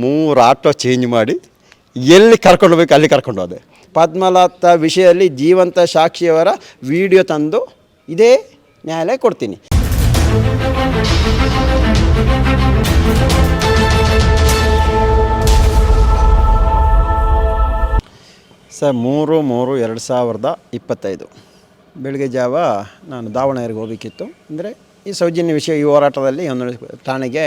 3 auto change ಮಾಡಿ ಎಲ್ಲಿ ಕರ್ಕೊಂಡು ಹೋಗ್ಬೇಕು ಅಲ್ಲಿ ಕರ್ಕೊಂಡು ಹೋದೆ. ಪದ್ಮಲತಾ ವಿಷಯದಲ್ಲಿ ಜೀವಂತ ಸಾಕ್ಷಿಯವರ ವಿಡಿಯೋ ತಂದು ಇದೇ ನ್ಯಾಯಾಲಯ ಕೊಡ್ತೀನಿ. ಸರ್ 3/3/2025 ಬೆಳಗ್ಗೆ ಜಾವ ನಾನು ದಾವಣಗೆರೆಗೆ ಹೋಗಬೇಕಿತ್ತು. ಅಂದರೆ ಈ ಸೌಜನ್ಯ ವಿಷಯ ಈ ಹೋರಾಟದಲ್ಲಿ ಒಂದು ಠಾಣೆಗೆ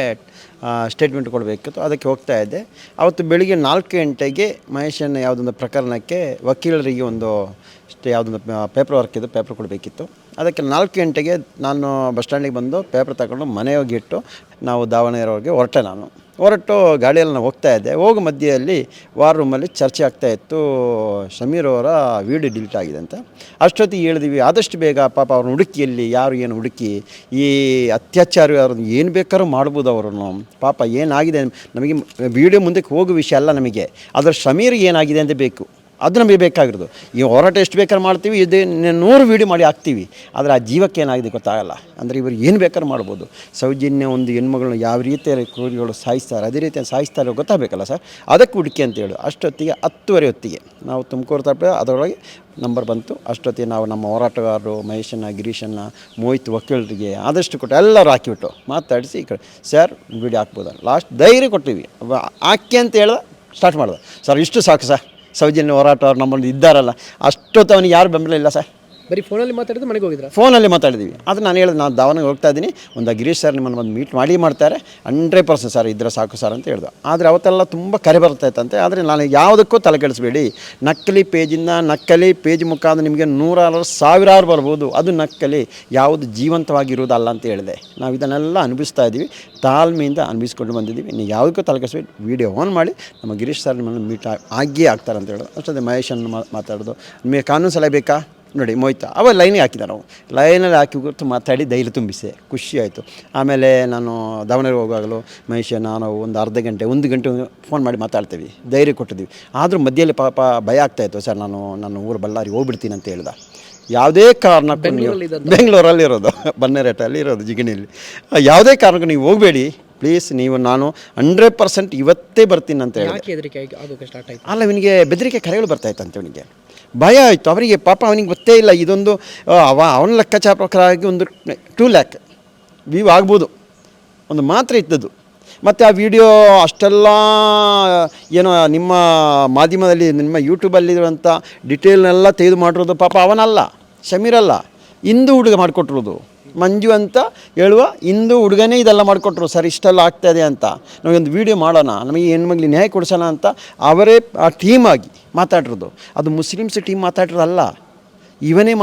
ಸ್ಟೇಟ್ಮೆಂಟ್ ಕೊಡಬೇಕಿತ್ತು, ಅದಕ್ಕೆ ಹೋಗ್ತಾ ಇದ್ದೆ. ಅವತ್ತು ಬೆಳಿಗ್ಗೆ 4 ಗಂಟೆಗೆ ಮಹೇಶನ ಯಾವುದೊಂದು ಪ್ರಕರಣಕ್ಕೆ ವಕೀಲರಿಗೆ ಒಂದು ಯಾವುದೊಂದು ಪೇಪರ್ ವರ್ಕ್ ಇದು, ಪೇಪರ್ ಕೊಡಬೇಕಿತ್ತು. ಅದಕ್ಕೆ 4 ಗಂಟೆಗೆ ನಾನು ಬಸ್ ಸ್ಟ್ಯಾಂಡಿಗೆ ಬಂದು ಪೇಪರ್ ತಗೊಂಡು ಮನೆ ಹೋಗಿಟ್ಟು ನಾವು ದಾವಣಗೆರೆವರೆಗೆ ಹೊರಟು ಗಾಡಿಯಲ್ಲಿ ನಾನು ಹೋಗ್ತಾ ಇದ್ದೆ. ಹೋಗೋ ಮಧ್ಯೆಯಲ್ಲಿ ವಾರ್ ರೂಮಲ್ಲಿ ಚರ್ಚೆ ಆಗ್ತಾಯಿತ್ತು, ಸಮೀರ್ ಅವರ ವೀಡಿಯೋ ಡಿಲೀಟ್ ಆಗಿದೆ ಅಂತ. ಅಷ್ಟೊತ್ತಿಗೆ ಹೇಳಿದ್ವಿ ಆದಷ್ಟು ಬೇಗ ಪಾಪ ಅವ್ರನ್ನ ಹುಡುಕಿಯಲ್ಲಿ ಯಾರು ಏನು ಹುಡುಕಿ ಈ ಅತ್ಯಾಚಾರ ಅವ್ರನ್ನ ಏನು ಬೇಕಾದ್ರೂ ಮಾಡ್ಬೋದು ಅವರನ್ನು. ಪಾಪ ಏನಾಗಿದೆ ನಮಗೆ ವೀಡಿಯೋ ಮುಂದಕ್ಕೆ ಹೋಗೋ ವಿಷಯ ಅಲ್ಲ, ನಮಗೆ ಅದರ ಸಮೀರ್ ಏನಾಗಿದೆ ಅಂತ ಬೇಕು, ಅದು ನಮಗೆ ಬೇಕಾಗಿರೋದು. ಈ ಹೋರಾಟ ಎಷ್ಟು ಬೇಕಾದ್ರೂ ಮಾಡ್ತೀವಿ, ಇದೇ 100 ವೀಡಿಯೋ ಮಾಡಿ ಹಾಕ್ತೀವಿ, ಆದರೆ ಆ ಜೀವಕ್ಕೆ ಏನಾಗಿದೆ ಗೊತ್ತಾಗಲ್ಲ. ಅಂದರೆ ಇವರು ಏನು ಬೇಕಾದ್ರೂ ಮಾಡ್ಬೋದು. ಸೌಜನ್ಯ ಒಂದು ಹೆಣ್ಮಗಳನ್ನ ಯಾವ ರೀತಿಯ ಕ್ರೂರಿಗಳು ಸಾಯಿಸ್ತಾರೆ, ಅದೇ ರೀತಿ ಸಾಯಿಸ್ತಾರೆ ಗೊತ್ತಾಗಬೇಕಲ್ಲ ಸರ್, ಅದಕ್ಕೆ ಹುಡುಕಿ ಅಂತೇಳಿ. ಅಷ್ಟೊತ್ತಿಗೆ 10:30 ಹೊತ್ತಿಗೆ ನಾವು ತುಮಕೂರು ತಲುಪಿದ್ರೆ ಅದರೊಳಗೆ ನಂಬರ್ ಬಂತು. ಅಷ್ಟೊತ್ತಿಗೆ ನಾವು ನಮ್ಮ ಹೋರಾಟಗಾರರು ಮಹೇಶನ್ನ, ಗಿರೀಶನ್ನ, ಮೋಹಿತ್ ವಕೀಲರಿಗೆ ಆದಷ್ಟು ಕೊಟ್ಟು ಎಲ್ಲರೂ ಹಾಕಿಬಿಟ್ಟು ಮಾತಾಡಿಸಿ ಈ ಕಡೆ ಸರ್ ವೀಡಿಯೋ ಹಾಕ್ಬೋದು ಲಾಸ್ಟ್ ಧೈರ್ಯ ಕೊಟ್ಟಿವಿ. ಹಾಕಿ ಅಂತ ಹೇಳ್ದೆ, ಸ್ಟಾರ್ಟ್ ಮಾಡ್ದೆ. ಸರ್ ಇಷ್ಟು ಸಾಕು ಸರ್, ಸೌಜನ್ಯ ಹೋರಾಟ ಅವ್ರು ನಮ್ಮಲ್ಲಿ ಇದ್ದಾರಲ್ಲ, ಅಷ್ಟೊತ್ತು ಅವನಿಗೆ ಯಾರು ಬೆಂಬಲ ಇಲ್ಲ ಸರ್. ಬರೀ ಫೋನಲ್ಲಿ ಮಾತಾಡಿದ್ದು ಮನೆಗೆ ಹೋಗಿದ್ರೆ? ಫೋನಲ್ಲಿ ಮಾತಾಡಿದ್ವಿ. ಅದು ನಾನು ಹೇಳಿದೆ, ನಾನು ದಾವಣಗೆರೆ ಹೋಗ್ತಾ ಇದ್ದೀನಿ, ಒಂದು ಗಿರೀಶ್ ಸರ್ ನಿಮ್ಮನ್ನು ಒಂದು ಮೀಟ್ ಮಾಡ್ತಾರೆ, 100% ಸರ್ ಇದ್ರೆ ಸಾಕು ಸರ್ ಅಂತ ಹೇಳ್ದೆ. ಆದರೆ ಅವತ್ತೆಲ್ಲ ತುಂಬ ಕರೆ ಬರ್ತಾಯಿತ್ತಂತೆ. ಆದರೆ ನಾನು ಯಾವುದಕ್ಕೂ ತಲೆ ಕೆಡಿಸ್ಬೇಡಿ, ನಕಲಿ ಪೇಜ್ ಮುಖಾಂತರ ನಿಮಗೆ 100,000 ಬರ್ಬೋದು, ಅದು ನಕಲಿ, ಯಾವುದು ಜೀವಂತವಾಗಿರುವುದಲ್ಲ ಅಂತ ಹೇಳಿದೆ. ನಾವು ಇದನ್ನೆಲ್ಲ ಅನುಭವಿಸ್ತಾ ಇದ್ದೀವಿ, ತಾಳ್ಮೆಯಿಂದ ಅನುಭವಿಸ್ಕೊಂಡು ಬಂದಿದ್ದೀವಿ. ನೀವು ಯಾವುದಕ್ಕೂ ತಲೆ ಕೆಡಿಸ್ಬೇಡಿ, ವೀಡಿಯೋ ಆನ್ ಮಾಡಿ ನಮ್ಮ ಗಿರೀಶ್ ಸರ್ ನಿಮ್ಮನ್ನು ಮೀಟ್ ಆಗಿಯೇ ಆಗ್ತಾರೆ ಅಂತ ಹೇಳೋದು. ಅಷ್ಟೊಂದು ಮಹೇಶನ್ನು ಮಾತಾಡೋದು, ನಿಮಗೆ ಕಾನೂನು ಸಲಹೆ ಬೇಕಾ ನೋಡಿ ಮೋಯ್ತಾ ಅವ ಲೈನಿಗೆ ಹಾಕಿದ, ನಾವು ಲೈನಲ್ಲಿ ಹಾಕಿ ಗೊತ್ತು ಮಾತಾಡಿ ಧೈರ್ಯ ತುಂಬಿಸೆ, ಖುಷಿ ಆಯಿತು. ಆಮೇಲೆ ನಾನು ದಾವಣಗೆರೆ ಹೋಗುವಾಗಲೂ ಮಹೇಶ ನಾನು ಒಂದು ಅರ್ಧ ಗಂಟೆ 1 ಗಂಟೆ ಫೋನ್ ಮಾಡಿ ಮಾತಾಡ್ತೀವಿ, ಧೈರ್ಯ ಕೊಟ್ಟಿದ್ದೀವಿ. ಆದರೂ ಮಧ್ಯದಲ್ಲಿ ಪಾಪ ಭಯ ಆಗ್ತಾಯಿತ್ತು, ಸರ್ ನಾನು ನನ್ನ ಊರು ಬಳ್ಳಾರಿ ಹೋಗ್ಬಿಡ್ತೀನಿ ಅಂತ ಹೇಳ್ದೆ. ಯಾವುದೇ ಕಾರಣಕ್ಕೂ ನೀವು ಬೆಂಗಳೂರಲ್ಲಿರೋದು, ಬನ್ನೇರೇಟಲ್ಲಿ ಇರೋದು, ಜಿಗಣಿಯಲ್ಲಿ, ಯಾವುದೇ ಕಾರಣಕ್ಕೂ ನೀವು ಹೋಗಬೇಡಿ ಪ್ಲೀಸ್, ನಾನು 100% ಇವತ್ತೇ ಬರ್ತೀನಿ ಅಂತ ಹೇಳಿ. ಅಲ್ಲ, ಇವನಿಗೆ ಬೆದರಿಕೆ ಕರೆಗಳು ಬರ್ತಾಯಿತ್ತು ಅಂತ, ಇವನಿಗೆ ಭಯ ಆಯಿತು. ಅವರಿಗೆ ಪಾಪ ಅವನಿಗೆ ಗೊತ್ತೇ ಇಲ್ಲ ಇದೊಂದು ಅವನ ಲೆಕ್ಕಾಚಾರ ಪ್ರಕಾರವಾಗಿ ಒಂದು 2 lakh ವ್ಯೂ ಆಗ್ಬೋದು ಒಂದು ಮಾತ್ರ ಇದ್ದದ್ದು. ಮತ್ತು ಆ ವಿಡಿಯೋ ಅಷ್ಟೆಲ್ಲ ಏನೋ ನಿಮ್ಮ ಮಾಧ್ಯಮದಲ್ಲಿ ನಿಮ್ಮ ಯೂಟ್ಯೂಬಲ್ಲಿರುವಂಥ ಡಿಟೇಲ್ನೆಲ್ಲ ತೆಗೆದು ಮಾಡಿರೋದು ಪಾಪ ಅವನಲ್ಲ, ಸಮೀರಲ್ಲ, ಹಿಂದೂ ಹುಡುಗ ಮಾಡಿಕೊಟ್ಟಿರೋದು. ಮಂಜು ಅಂತ ಹೇಳುವ ಹಿಂದೂ ಹುಡುಗನೇ ಇದೆಲ್ಲ ಮಾಡಿಕೊಟ್ರು. ಸರ್ ಇಷ್ಟೆಲ್ಲ ಆಗ್ತಾಯಿದೆ ಅಂತ ನಾವೊಂದು ವೀಡಿಯೋ ಮಾಡೋಣ, ನಮಗೆ ಹೆಣ್ಮಗ್ಳಿಗೆ ನ್ಯಾಯ ಕೊಡಿಸೋಣ ಅಂತ ಅವರೇ ಆ ಟೀಮಾಗಿ ಮಾತಾಡಿರೋದು. ಅದು ಮುಸ್ಲಿಮ್ಸ್ ಟೀಮ್ ಮಾತಾಡಿರೋದಲ್ಲ, ಇವನೇ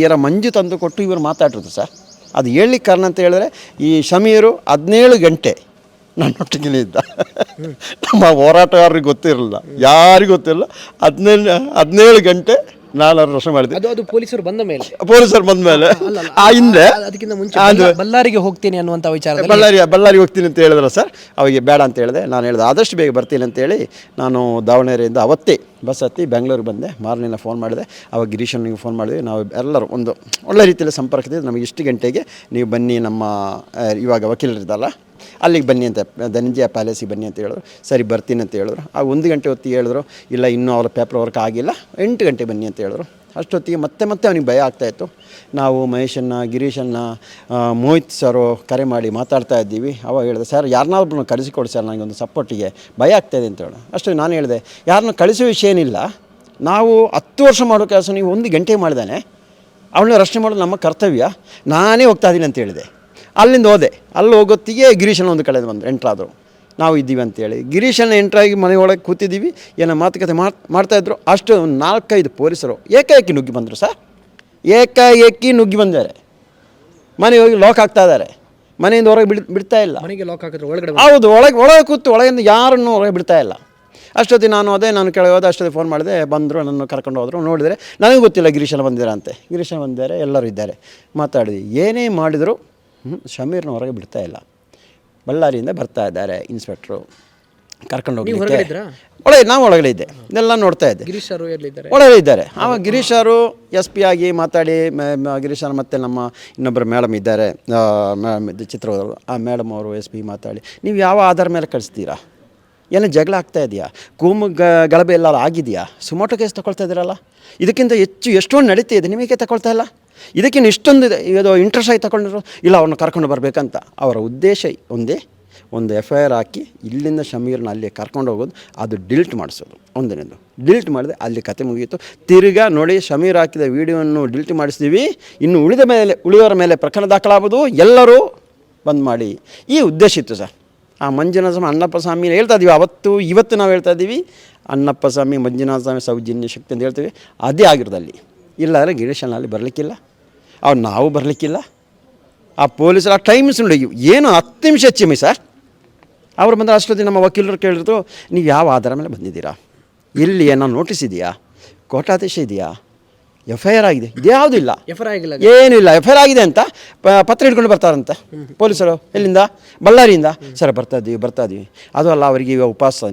ಯಾರ ಮಂಜು ತಂದು ಕೊಟ್ಟು ಇವರು ಮಾತಾಡಿರೋದು ಸರ್. ಅದು ಹೇಳಲಿಕ್ಕೆ ಕಾರಣ ಅಂತ ಹೇಳಿದ್ರೆ, ಈ ಸಮೀರು 17 ಗಂಟೆ ನನ್ನೊಟ್ಟಿಗೆ ಇದ್ದ. ನಮ್ಮ ಹೋರಾಟಗಾರರಿಗೆ ಗೊತ್ತಿರಲಿಲ್ಲ, ಯಾರಿಗೂ ಗೊತ್ತಿರಲಿಲ್ಲ. 17 ಗಂಟೆ ನಾನು ರಕ್ಷಣೆ ಮಾಡಿದೆ. ಅದು ಪೊಲೀಸರು ಬಂದ ಮೇಲೆ ಆ ಹಿಂದೆ ಅದಕ್ಕಿಂತ ಮುಂಚೆ ಬಳ್ಳಾರಿಗೆ ಹೋಗ್ತೀನಿ ಅನ್ನುವಂಥ ವಿಚಾರ, ಬಳ್ಳಾರಿಗೆ ಹೋಗ್ತೀನಿ ಅಂತ ಹೇಳಿದ್ರು ಸರ್. ಅವಿಗೆ ಬೇಡ ಅಂತ ಹೇಳಿದೆ. ನಾನು ಹೇಳಿದೆ ಆದಷ್ಟು ಬೇಗ ಬರ್ತೀನಿ ಅಂತೇಳಿ ನಾನು ದಾವಣಗೆರೆಯಿಂದ ಅವತ್ತೇ ಬಸ್ ಹತ್ತಿ ಬೆಂಗಳೂರಿಗೆ ಬಂದೆ. ಮಾರನೇ ಫೋನ್ ಮಾಡಿದೆ, ಅವಾಗ ಗಿರೀಶನಿಗೆ ಫೋನ್ ಮಾಡಿದ್ವಿ. ನಾವು ಎಲ್ಲರೂ ಒಂದು ಒಳ್ಳೆ ರೀತಿಯಲ್ಲಿ ಸಂಪರ್ಕದಿದ್ದು, ನಮಗೆ ಇಷ್ಟು ಗಂಟೆಗೆ ನೀವು ಬನ್ನಿ, ನಮ್ಮ ಇವಾಗ ವಕೀಲರಿದ್ದಲ್ಲ ಅಲ್ಲಿಗೆ ಬನ್ನಿ ಅಂತ, ಧನಂಜಯ ಪ್ಯಾಲೇಸಿಗೆ ಬನ್ನಿ ಅಂತ ಹೇಳಿದ್ರು. ಸರಿ ಬರ್ತೀನಿ ಅಂತ ಹೇಳಿದ್ರು. ಆ 1 ಗಂಟೆ ಹೊತ್ತಿಗೆ ಹೇಳಿದ್ರು, ಇಲ್ಲ ಇನ್ನೂ ಅವರ ಪೇಪರ್ ವರ್ಕ್ ಆಗಿಲ್ಲ, 8 ಗಂಟೆ ಬನ್ನಿ ಅಂತ ಹೇಳಿದ್ರು. ಅಷ್ಟೊತ್ತಿಗೆ ಮತ್ತೆ ಅವನಿಗೆ ಭಯ ಆಗ್ತಾಯಿತ್ತು. ನಾವು ಮಹೇಶನ್ನ, ಗಿರೀಶನ್ನ, ಮೋಹಿತ್ ಸರು ಕರೆ ಮಾಡಿ ಮಾತಾಡ್ತಾ ಇದ್ದೀವಿ. ಅವಾಗ ಹೇಳಿದೆ, ಸರ್ ಯಾರನ್ನಾದ್ರೂ ಕಳಿಸಿಕೊಡಿ ಸರ್, ನನಗೊಂದು ಸಪೋರ್ಟಿಗೆ ಭಯ ಆಗ್ತಾಯಿದೆ ಅಂತ ಹೇಳಿ. ಅಷ್ಟು ನಾನು ಹೇಳಿದೆ, ಯಾರನ್ನ ಕಳಿಸೋ ವಿಷಯ ಏನಿಲ್ಲ, ನಾವು 10 ವರ್ಷ ಮಾಡೋ ಕೆಲಸ ನೀವು 1 ಗಂಟೆ ಮಾಡಿದಾನೆ, ಅವಳನ್ನ ರಕ್ಷಣೆ ಮಾಡೋದು ನಮ್ಮ ಕರ್ತವ್ಯ, ನಾನೇ ಹೋಗ್ತಾ ಇದ್ದೀನಿ ಅಂತ ಹೇಳಿದೆ. ಅಲ್ಲಿಂದ ಹೋದೆ. ಅಲ್ಲಿ ಹೋಗೋತ್ತಿಗೆ ಗಿರೀಶನ ಒಂದು ಕಡೆ ಬಂದು ಎಂಟ್ರಾದರು, ನಾವು ಇದ್ದೀವಿ ಅಂತೇಳಿ. ಗಿರೀಶನ ಎಂಟ್ರಾಗಿ ಮನೆಯೊಳಗೆ ಕೂತಿದ್ದೀವಿ, ಏನೋ ಮಾತುಕತೆ ಮಾಡ್ತಾಯಿದ್ರು. ಅಷ್ಟು 4-5 ಪೊಲೀಸರು ಏಕಾಏಕಿ ನುಗ್ಗಿ ಬಂದರು ಸರ್. ಏಕಾಏಕಿ ನುಗ್ಗಿ ಬಂದಿದ್ದಾರೆ, ಮನೆ ಹೋಗಿ ಲಾಕ್ ಆಗ್ತಾ ಇದ್ದಾರೆ, ಮನೆಯಿಂದ ಹೊರಗೆ ಬಿಡ್ತಾ ಇಲ್ಲ. ಮನೆಗೆ ಲಾಕ್ ಹಾಕಿದ್ರು ಒಳಗಡೆ? ಹೌದು, ಒಳಗೆ ಕೂತು ಒಳಗಿಂದ ಯಾರನ್ನು ಹೊರಗೆ ಬಿಡ್ತಾ ಇಲ್ಲ. ಅಷ್ಟೊತ್ತಿಗೆ ನಾನು ಕೆಳಗೆ ಹೋದೆ. ಅಷ್ಟೊತ್ತಿಗೆ ಫೋನ್ ಮಾಡಿದೆ, ಬಂದರು, ನನ್ನ ಕರ್ಕೊಂಡು ಹೋದರು. ನೋಡಿದರೆ ನನಗೂ ಗೊತ್ತಿಲ್ಲ ಗಿರೀಶನ ಬಂದಿರಂತೆ. ಗಿರೀಶನ ಬಂದಿದ್ದಾರೆ, ಎಲ್ಲರೂ ಇದ್ದಾರೆ. ಮಾತಾಡಿದ್ವಿ. ಏನೇ ಮಾಡಿದ್ರು ಸಮೀರ್ನ ಹೊರಗೆ ಬಿಡ್ತಾ ಇಲ್ಲ. ಬಳ್ಳಾರಿಯಿಂದ ಬರ್ತಾ ಇದ್ದಾರೆ ಇನ್ಸ್ಪೆಕ್ಟ್ರು, ಕರ್ಕೊಂಡು ಹೋಗ್ಲಿಕ್ಕೆ. ನಾವು ಒಳಗಡೆ ಇದ್ದೆ, ಇದೆಲ್ಲ ನೋಡ್ತಾ ಇದ್ದೆ. ಗಿರೀಶ್ ಅವರು ಒಳಗಡೆ ಇದ್ದಾರೆ. ಆವಾಗ ಗಿರೀಶ್ ಅವರು SP ಆಗಿ ಮಾತಾಡಿ, ಗಿರೀಶ್ ಅವರು ಮತ್ತು ನಮ್ಮ ಇನ್ನೊಬ್ಬರು ಮೇಡಮ್ ಇದ್ದಾರೆ, ಚಿತ್ರವರು, ಆ ಮೇಡಮ್ ಅವರು SP ಮಾತಾಡಿ, ನೀವು ಯಾವ ಆಧಾರ ಮೇಲೆ ಕಳಿಸ್ತೀರಾ, ಏನೋ ಜಗಳ ಆಗ್ತಾ ಇದೆಯಾ, ಕೂಮು ಗಲಭೆ ಎಲ್ಲ ಆಗಿದೆಯಾ, ಸುಮೋಟೋ ಕೇಸ್ ತಗೊಳ್ತಾ ಇದ್ದೀರಲ್ಲ, ಇದಕ್ಕಿಂತ ಹೆಚ್ಚು ಎಷ್ಟೊಂದು ನಡೀತಾ ಇದೆ, ನಿಮಗೆ ತಗೊಳ್ತಾ ಇಲ್ಲ. ಇದಕ್ಕಿಂತ ಇಷ್ಟೊಂದು ಇದು ಇಂಟ್ರೆಸ್ಟ್ ಆಗಿ ತಗೊಂಡ್ರು, ಇಲ್ಲ ಅವ್ರನ್ನ ಕರ್ಕೊಂಡು ಬರಬೇಕಂತ. ಅವರ ಉದ್ದೇಶ ಒಂದೇ, ಒಂದು FIR ಹಾಕಿ ಇಲ್ಲಿಂದ ಶಮೀರ್ನ ಅಲ್ಲಿ ಕರ್ಕೊಂಡು ಹೋಗೋದು, ಅದು ಡಿಲೀಟ್ ಮಾಡಿಸೋದು. ಒಂದನೇದು ಡಿಲೀಟ್ ಮಾಡಿದೆ, ಅಲ್ಲಿ ಕತೆ ಮುಗಿಯಿತು. ತಿರ್ಗಾ ನೋಡಿ, ಶಮೀರ್ ಹಾಕಿದ ವೀಡಿಯೋವನ್ನು ಡಿಲೀಟ್ ಮಾಡಿಸ್ತೀವಿ, ಇನ್ನು ಉಳಿದವರ ಮೇಲೆ ಪ್ರಕರಣ ದಾಖಲಾಗೋದು, ಎಲ್ಲರೂ ಬಂದ್ ಮಾಡಿ. ಈ ಉದ್ದೇಶ ಇತ್ತು ಸರ್. ಆ ಮಂಜುನಾಥ ಸ್ವಾಮಿ ಅಣ್ಣಪ್ಪ ಸ್ವಾಮಿ ಹೇಳ್ತಾ ಇದ್ದೀವಿ, ಇವತ್ತು ನಾವು ಹೇಳ್ತಾ ಇದ್ದೀವಿ, ಅಣ್ಣಪ್ಪ ಸ್ವಾಮಿ ಮಂಜುನಾಥ ಸ್ವಾಮಿ ಸೌಜನ್ಯ ಶಕ್ತಿ ಅಂತ ಹೇಳ್ತೀವಿ, ಅದೇ ಆಗಿರೋದಲ್ಲಿ. ಇಲ್ಲಾಂದರೆ ಗಿರೀಶನಲ್ಲಿ ಬರಲಿಕ್ಕಿಲ್ಲ, ನಾವು ಬರಲಿಕ್ಕಿಲ್ಲ. ಆ ಪೊಲೀಸರು ಆ ಟೈಮ್ಸ್ ನೋಡಿ, ಏನು 10 ನಿಮಿಷ ಹೆಚ್ಚಿಮಿ ಸರ್. ಅವ್ರು ಬಂದರೆ ಅಷ್ಟೊತ್ತಿಗೆ ನಮ್ಮ ವಕೀಲರು ಕೇಳಿದ್ರು, ನೀವು ಯಾವ ಆಧಾರ ಮೇಲೆ ಬಂದಿದ್ದೀರಾ, ಎಲ್ಲಿ ಏನೋ ನೋಟಿಸ್ ಇದೆಯಾ, ಕೋರ್ಟಾದೇಶ ಇದೆಯಾ, FIR ಆಗಿದೆ, ಇದ್ಯಾವುದೂ ಇಲ್ಲ, ಏನೂ ಇಲ್ಲ. FIR ಆಗಿದೆ ಅಂತ ಪತ್ರ ಹಿಡ್ಕೊಂಡು ಬರ್ತಾರಂತೆ ಪೊಲೀಸರು. ಎಲ್ಲಿಂದ? ಬಳ್ಳಾರಿಯಿಂದ. ಸರ್ ಬರ್ತಾ ಇದ್ದೀವಿ. ಅದು ಅಲ್ಲ, ಅವರಿಗೆ ಈಗ ಉಪವಾಸ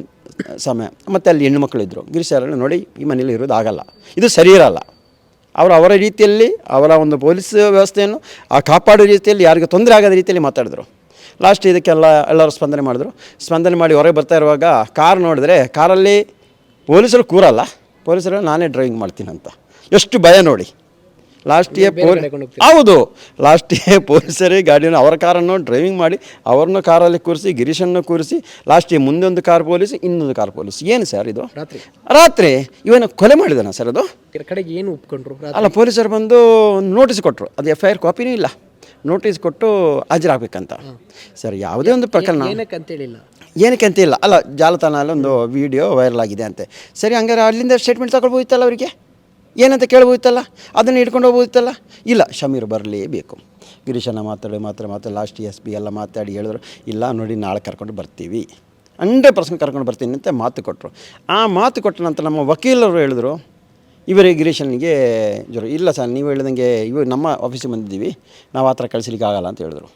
ಸಮಯ, ಮತ್ತು ಅಲ್ಲಿ ಹೆಣ್ಣು ಮಕ್ಕಳಿದ್ದರು. ಗಿರೀಶ್ ನೋಡಿ, ಈ ಮನೇಲಿ ಇರೋದು ಆಗಲ್ಲ, ಇದು ಸರಿ ಇರಲ್ಲ. ಅವರ ರೀತಿಯಲ್ಲಿ ಅವರ ಒಂದು ಪೊಲೀಸ್ ವ್ಯವಸ್ಥೆಯನ್ನು ಕಾಪಾಡೋ ರೀತಿಯಲ್ಲಿ, ಯಾರಿಗೂ ತೊಂದರೆ ಆಗದ ರೀತಿಯಲ್ಲಿ ಮಾತಾಡಿದ್ರು. ಲಾಸ್ಟ್ ಇದಕ್ಕೆಲ್ಲ ಎಲ್ಲರೂ ಸ್ಪಂದನೆ ಮಾಡಿ ಹೊರಗೆ ಬರ್ತಾ ಇರುವಾಗ ಕಾರ್ ನೋಡಿದ್ರೆ, ಕಾರಲ್ಲಿ ಪೊಲೀಸರು ಕೂರಲ್ಲ, ಪೊಲೀಸರು ನಾನೇ ಡ್ರೈವಿಂಗ್ ಮಾಡ್ತೀನಿ ಅಂತ. ಎಷ್ಟು ಭಯ ನೋಡಿ. ಲಾಸ್ಟಿಗೆ ಪೊಲೀಸರೇ ಗಾಡಿಯನ್ನು, ಅವರ ಕಾರನ್ನು ಡ್ರೈವಿಂಗ್ ಮಾಡಿ ಅವ್ರನ್ನ ಕಾರಲ್ಲಿ ಕೂರಿಸಿ, ಗಿರೀಶನ್ನು ಕೂರಿಸಿ, ಲಾಸ್ಟಿಗೆ ಮುಂದೊಂದು ಕಾರ್ ಪೊಲೀಸ್, ಇನ್ನೊಂದು ಕಾರ್ ಪೊಲೀಸ್. ಏನು ಸರ್ ಇದು? ರಾತ್ರಿ ಇವನು ಕೊಲೆ ಮಾಡಿದಾನ ಸರ್? ಅದು ಕಡೆಗೆ ಏನು ಒಪ್ಕೊಂಡ್ರು? ಅಲ್ಲ, ಪೊಲೀಸರು ಬಂದು ನೋಟಿಸ್ ಕೊಟ್ಟರು, ಅದು FIR ಕಾಪಿನೂ ಇಲ್ಲ, ನೋಟಿಸ್ ಕೊಟ್ಟು ಹಾಜರಾಗಬೇಕಂತ. ಸರ್ ಯಾವುದೇ ಒಂದು ಪ್ರಕರಣ ಏನಕ್ಕೆ ಅಂತ ಇಲ್ಲ, ಅಲ್ಲ ಜಾಲತಾಣದಲ್ಲಿ ಒಂದು ವಿಡಿಯೋ ವೈರಲ್ ಆಗಿದೆ ಅಂತೆ. ಸರಿ, ಹಂಗಾರೆ ಅಲ್ಲಿಂದ ಸ್ಟೇಟ್ಮೆಂಟ್ ತಗೊಳ್ಬೋದಿತ್ತಲ್ಲ, ಅವರಿಗೆ ಏನಂತ ಕೇಳ್ಬೋದಿತ್ತಲ್ಲ, ಅದನ್ನು ಹಿಡ್ಕೊಂಡು ಹೋಗ್ಬೋದಿತ್ತಲ್ಲ. ಇಲ್ಲ, ಶಮೀರ್ ಬರಲೇಬೇಕು. ಗಿರೀಶನ ಮಾತಾಡಿ ಲಾಸ್ಟ್ SP ಎಲ್ಲ ಮಾತಾಡಿ ಹೇಳಿದ್ರು, ಇಲ್ಲ ನೋಡಿ ನಾಳೆ ಕರ್ಕೊಂಡು ಬರ್ತೀವಿ, 100% ಕರ್ಕೊಂಡು ಬರ್ತೀನಿ ಅಂತ ಮಾತು ಕೊಟ್ಟರು. ಆ ಮಾತು ಕೊಟ್ಟ ನಂತರ ನಮ್ಮ ವಕೀಲರು ಹೇಳಿದ್ರು, ಇವರೇ ಗಿರೀಶನಿಗೆ ಜ್ವರ ಇಲ್ಲ ಸರ್, ನೀವು ಹೇಳಿದಂಗೆ ನಮ್ಮ ಆಫೀಸಿಗೆ ಬಂದಿದ್ದೀವಿ, ನಾವು ಆ ಥರ ಕಳಿಸ್ಲಿಕ್ಕೆ ಆಗಲ್ಲ ಅಂತ ಹೇಳಿದ್ರು.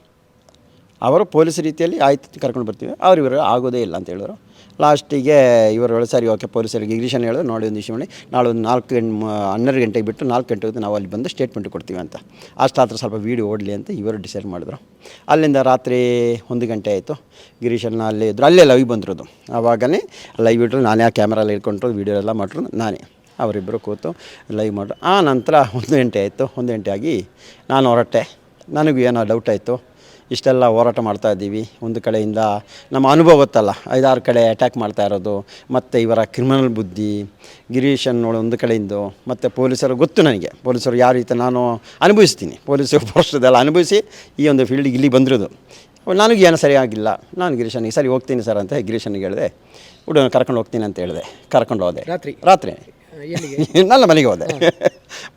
ಅವರು ಪೊಲೀಸ್ ರೀತಿಯಲ್ಲಿ ಆಯ್ತು ಕರ್ಕೊಂಡು ಬರ್ತೀವಿ, ಇವರು ಆಗೋದೇ ಇಲ್ಲ ಅಂತ ಹೇಳಿದ್ರು. ಲಾಸ್ಟಿಗೆ ಇವರು ಸರಿ ಓಕೆ, ಪೊಲೀಸರಿಗೆ ಗಿರೀಶನ್ ಹೇಳಿದ್ರು, ನೋಡಿ ಒಂದು ವಿಷಯ ಮಾಡಿ, ನಾಳೆ ಒಂದು 12 ಗಂಟೆಗೆ ಬಿಟ್ಟು 4 ಗಂಟೆಗೆ ನಾವು ಅಲ್ಲಿ ಬಂದು ಸ್ಟೇಟ್ಮೆಂಟ್ ಕೊಡ್ತೀವಿ ಅಂತ. ಅಷ್ಟಾದ್ರೆ ಸ್ವಲ್ಪ ವೀಡಿಯೋ ಓಡಲಿ ಅಂತ ಇವರು ಡಿಸೈಡ್ ಮಾಡಿದ್ರು. ಅಲ್ಲಿಂದ ರಾತ್ರಿ 1 ಗಂಟೆ ಆಯಿತು. ಗಿರೀಶನ್ನ ಅಲ್ಲೇ ಲೈವ್ ಬಂದಿರೋದು. ಆವಾಗಲೇ ಲೈವ್ ಇಟ್ಟರು, ನಾನೇ ಆ ಕ್ಯಾಮ್ರಲ್ಲಿ ಇಟ್ಕೊಂಡ್ರು, ವೀಡಿಯೋ ಎಲ್ಲ ಮಾಡಿದ್ರು ನಾನೇ. ಅವರಿಬ್ಬರು ಕೂತು ಲೈವ್ ಮಾಡ್ರು. ಆ ನಂತರ 1 ಗಂಟೆ ಆಯಿತು. 1 ಗಂಟೆ ಆಗಿ ನಾನು ಹೊರಟೆ. ನನಗೂ ಏನೋ ಡೌಟ್ ಆಯಿತು, ಇಷ್ಟೆಲ್ಲ ಹೋರಾಟ ಮಾಡ್ತಾಯಿದ್ದೀವಿ, ಒಂದು ಕಡೆಯಿಂದ ನಮ್ಮ ಅನುಭವ ಗೊತ್ತಲ್ಲ, 5-6 ಕಡೆ ಅಟ್ಯಾಕ್ ಮಾಡ್ತಾ ಇರೋದು, ಮತ್ತು ಇವರ ಕ್ರಿಮಿನಲ್ ಬುದ್ಧಿ, ಗಿರೀಶನ್ ನೋಡಿ ಒಂದು ಕಡೆಯಿಂದ, ಮತ್ತು ಪೊಲೀಸರು ಗೊತ್ತು ನನಗೆ, ಪೊಲೀಸರು ಯಾವ ರೀತಿ ನಾನು ಅನುಭವಿಸ್ತೀನಿ, ಪೊಲೀಸರು ವರ್ಷದೆಲ್ಲ ಅನುಭವಿಸಿ ಈ ಒಂದು ಫೀಲ್ಡಿಗೆ ಇಲ್ಲಿ ಬಂದಿರೋದು. ನನಗೇನು ಸರಿಯಾಗಿಲ್ಲ, ನಾನು ಗಿರೀಶನಿಗೆ ಸರಿ ಹೋಗ್ತೀನಿ ಸರ್ ಅಂತ ಗಿರೀಶನಿಗೆ ಹೇಳಿದೆ, ಹುಡುಗನ ಕರ್ಕೊಂಡು ಹೋಗ್ತೀನಿ ಅಂತ ಹೇಳಿದೆ. ಕರ್ಕೊಂಡು ಹೋದೆ ರಾತ್ರಿ ನನ್ನ ಮನೆಗೆ ಹೋದೆ.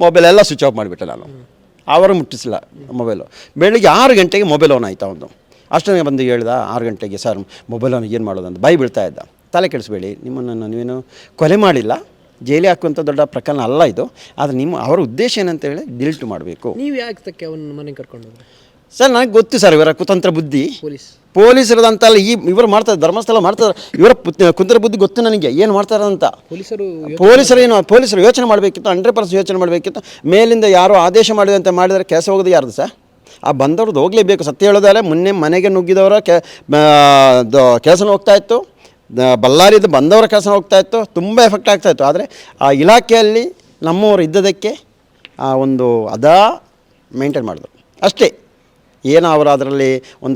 ಮೊಬೈಲೆಲ್ಲ ಸ್ವಿಚ್ ಆಫ್ ಮಾಡಿಬಿಟ್ಟೆ ನಾನು, ಅವರು ಮುಟ್ಟಿಸಿಲ್ಲ ಮೊಬೈಲು. ಬೆಳಿಗ್ಗೆ 6 ಗಂಟೆಗೆ ಮೊಬೈಲ್ ಆನ್ ಆಯ್ತು ಅವನು. ಅಷ್ಟೊಂದಿಗೆ ಬಂದು ಹೇಳ್ದ 6 ಗಂಟೆಗೆ, ಸರ್ ಮೊಬೈಲ್ ಅವನು ಏನು ಮಾಡೋದು ಅಂತ ಬಾಯಿ ಬೀಳ್ತಾ ಇದ್ದ. ತಲೆ ಕೆಡಿಸ್ಬೇಡಿ, ನಿಮ್ಮನ್ನು ನೀವೇನು ಕೊಲೆ ಮಾಡಿಲ್ಲ, ಜೈಲಿಗೆ ಹಾಕುವಂಥ ದೊಡ್ಡ ಪ್ರಕರಣ ಅಲ್ಲ ಇದು, ಆದರೆ ಅವರ ಉದ್ದೇಶ ಏನಂತ ಹೇಳಿ ಡಿಲೀಟ್ ಮಾಡಬೇಕು. ನೀವು ಯಾಕೆ ಅವನ ಮನೆಗೆ ಕರ್ಕೊಂಡು ಸರ್? ನನಗೆ ಗೊತ್ತು ಸರ್ ಇವರ ಕುತಂತ್ರ ಬುದ್ಧಿ, ಪೊಲೀಸರದಂತಲ್ಲ, ಇವರು ಮಾಡ್ತಾರೆ, ಧರ್ಮಸ್ಥಳ ಮಾಡ್ತಾರೆ, ಇವರ ಕುತಂತ್ರ ಬುದ್ಧಿ ಗೊತ್ತು ನನಗೆ, ಏನು ಮಾಡ್ತಾರಂತ. ಪೊಲೀಸರು ಯೋಚನೆ ಮಾಡಬೇಕಿತ್ತು, 100% ಯೋಚನೆ ಮಾಡಬೇಕಿತ್ತು. ಮೇಲಿಂದ ಯಾರೋ ಆದೇಶ ಮಾಡಿದಂತೆ ಮಾಡಿದರೆ ಕೆಲಸ ಹೋಗೋದು ಯಾರ್ದು ಸರ್? ಆ ಬಂದವ್ರದ್ದು ಹೋಗಲೇಬೇಕು. ಸತ್ಯ ಹೇಳೋದಾದ್ರೆ ಮೊನ್ನೆ ಮನೆಗೆ ನುಗ್ಗಿದವರ ಕೆಲಸನೂ ಹೋಗ್ತಾಯಿತ್ತು, ಬಳ್ಳಾರಿದು ಬಂದವರ ಕೆಲಸ ಹೋಗ್ತಾಯಿತ್ತು, ತುಂಬ ಎಫೆಕ್ಟ್ ಆಗ್ತಾಯಿತ್ತು. ಆದರೆ ಆ ಇಲಾಖೆಯಲ್ಲಿ ನಮ್ಮವರು ಇದ್ದದಕ್ಕೆ ಆ ಒಂದು ಮೇಂಟೈನ್ ಮಾಡಿದ್ರು ಅಷ್ಟೇ. ಏನೋ ಅವರು ಅದರಲ್ಲಿ